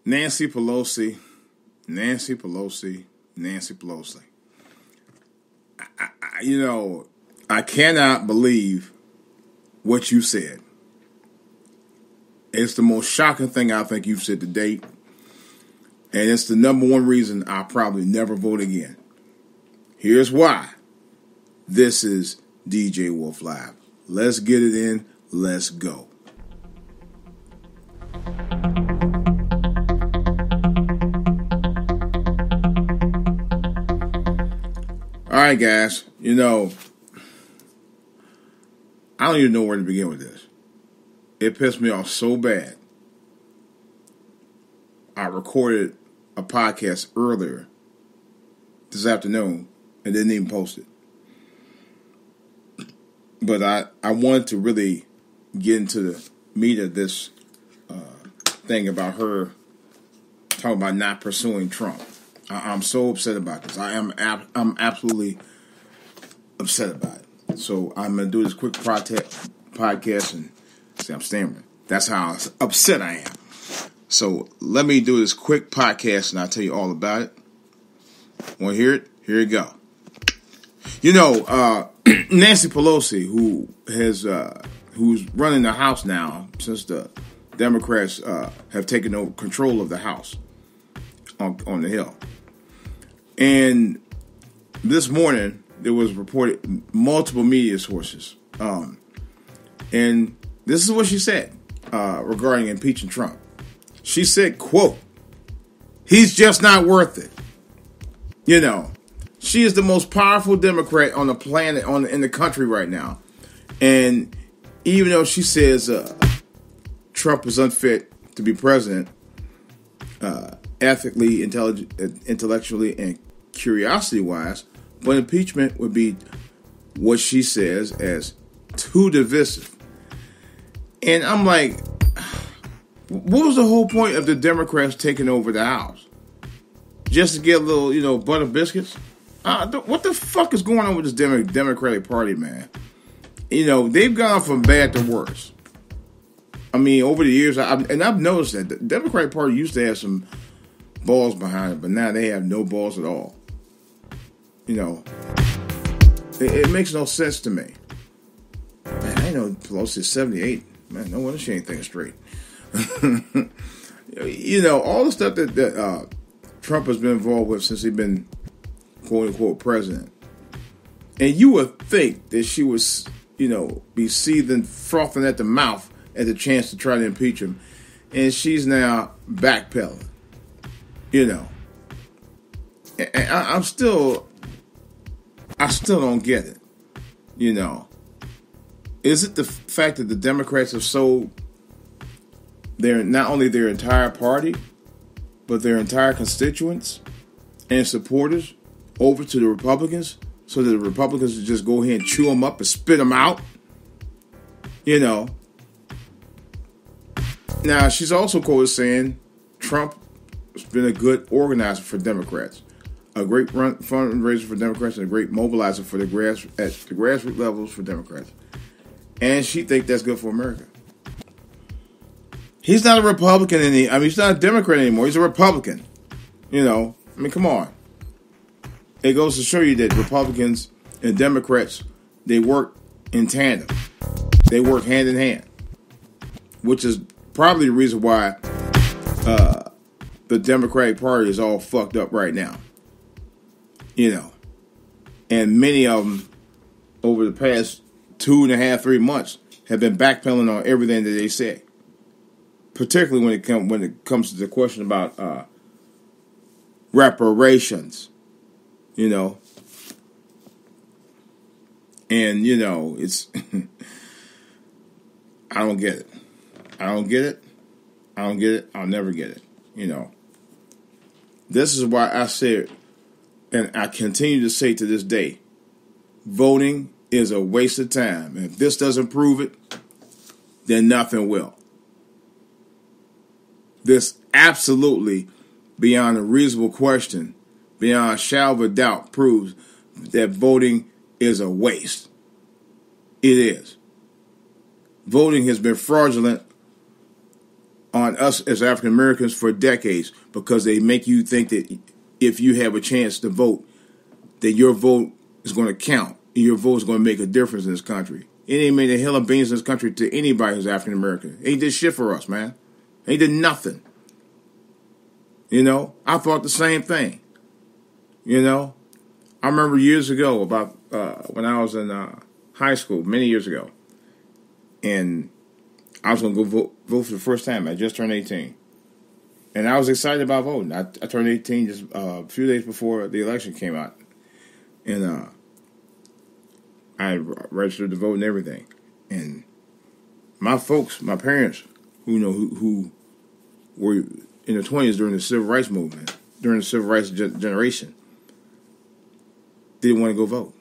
Nancy Pelosi, Nancy Pelosi, Nancy Pelosi. I cannot believe what you said. It's the most shocking thing I think you've said to date. And it's the number one reason I'll probably never vote again. Here's why. This is DJ Wolf Live. Let's get it in. Let's go. All right, guys. I don't even know where to begin with this. It pissed me off so bad. I recorded a podcast earlier this afternoon and didn't even post it. But I wanted to really get into the meat of this thing about her talking about not pursuing Trump. I'm so upset about this. I'm absolutely upset about it. So I'm going to do this quick podcast and see, I'm stammering. That's how upset I am. So let me do this quick podcast and I'll tell you all about it. Want to hear it? Here you go. Nancy Pelosi, who's running the House now since the Democrats have taken over control of the House on the Hill. And this morning, there was reported multiple media sources. And this is what she said regarding impeaching Trump. She said, quote, "He's just not worth it." She is the most powerful Democrat on the planet, in the country right now. And even though she says Trump is unfit to be president, ethically, intellectually, and curiosity-wise, but impeachment would be what she says as too divisive. And I'm like, what was the whole point of the Democrats taking over the House? Just to get a little, butter biscuits? What the fuck is going on with this Democratic Party, man? They've gone from bad to worse. I mean, over the years, I've noticed that the Democratic Party used to have some balls behind it, but now they have no balls at all. It makes no sense to me. Man, I know Pelosi's 78. Man, no wonder she ain't thinking straight. All the stuff that Trump has been involved with since he's been quote-unquote president. And you would think that she was, be seething, frothing at the mouth at the chance to try to impeach him. And she's now backpedaling. And I still don't get it. Is it the fact that the Democrats have sold not only their entire party, but their entire constituents and supporters over to the Republicans, so that the Republicans would just go ahead and chew them up and spit them out? Now, she's also quoted saying Trump has been a good organizer for Democrats, a great fundraiser for Democrats, and a great mobilizer for at the grassroots levels for Democrats. And she thinks that's good for America. He's not a Republican he's not a Democrat anymore. He's a Republican. Come on. It goes to show you that Republicans and Democrats, they work in tandem. They work hand in hand, which is probably the reason why the Democratic Party is all fucked up right now. And many of them over the past 2.5, 3 months have been backpedaling on everything that they say. Particularly when it comes to the question about reparations, and it's I don't get it. I'll never get it. This is why I said, and I continue to say to this day, voting is a waste of time. And if this doesn't prove it, then nothing will. This absolutely, beyond a reasonable question, beyond a shadow of a doubt, proves that voting is a waste. It is. Voting has been fraudulent on us as African Americans for decades, because they make you think that if you have a chance to vote, that your vote is going to count. Your vote is going to make a difference in this country. It ain't made a hell of beans in this country to anybody who's African American. It ain't did shit for us, man. It ain't did nothing. You know, I thought the same thing. You know, I remember years ago, about when I was in high school, many years ago, and I was going to go vote for the first time. I just turned 18. And I was excited about voting. I turned 18 just a few days before the election came out. And I registered to vote and everything. And my folks, my parents, who were in their 20s during the Civil Rights movement, during the Civil Rights generation, didn't want to go vote.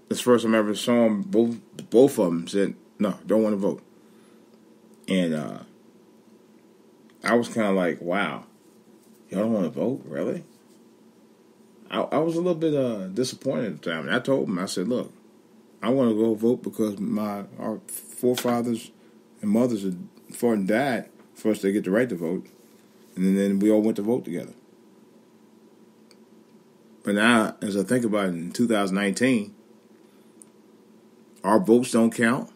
That's the first time I ever saw them. Both of them said, no, don't want to vote. And I was kind of like, wow, y'all don't want to vote? Really? I was a little bit disappointed at the time. And I told them, I said, look, I want to go vote because our forefathers and mothers had fought and died for us to get the right to vote. And then we all went to vote together. But now, as I think about it, in 2019, our votes don't count.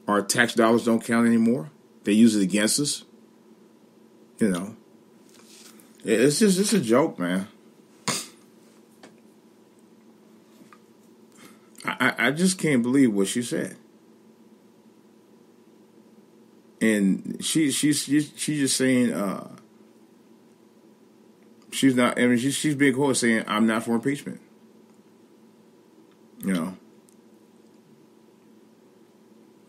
Our tax dollars don't count anymore. They use it against us. You know. It's a joke, man. I just can't believe what she said. And she's just saying she's not. I mean, she's being quoted saying, "I'm not for impeachment." You know,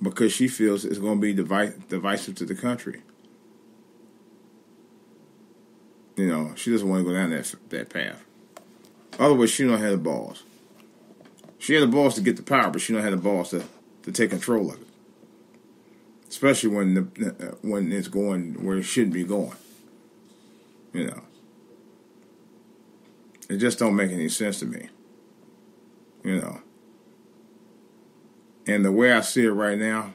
because she feels it's going to be divisive to the country. You know, she doesn't want to go down that path. Otherwise, she don't have the balls. She had the balls to get the power, but she don't have the balls to take control of it. Especially when it's going where it shouldn't be going. You know. It just don't make any sense to me. You know. And the way I see it right now,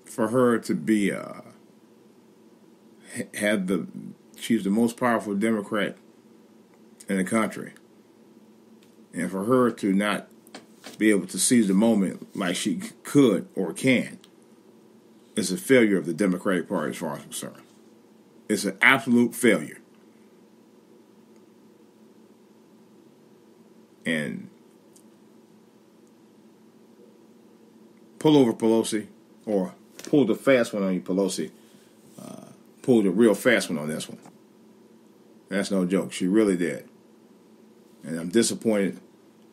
for her to be she's the most powerful Democrat in the country, and for her to not be able to seize the moment like she could or can, is a failure of the Democratic Party as far as I'm concerned. It's an absolute failure. And pull over, Pelosi, or pull the fast one on you, Pelosi. Pulled a real fast one on this one. That's no joke. She really did. And I'm disappointed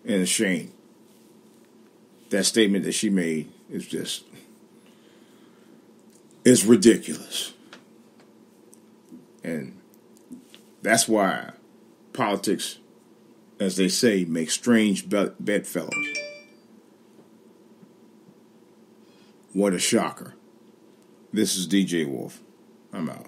and ashamed. That statement that she made is it's ridiculous. And that's why politics, as they say, make strange bedfellows. What a shocker. This is DJ Wolf. I'm out.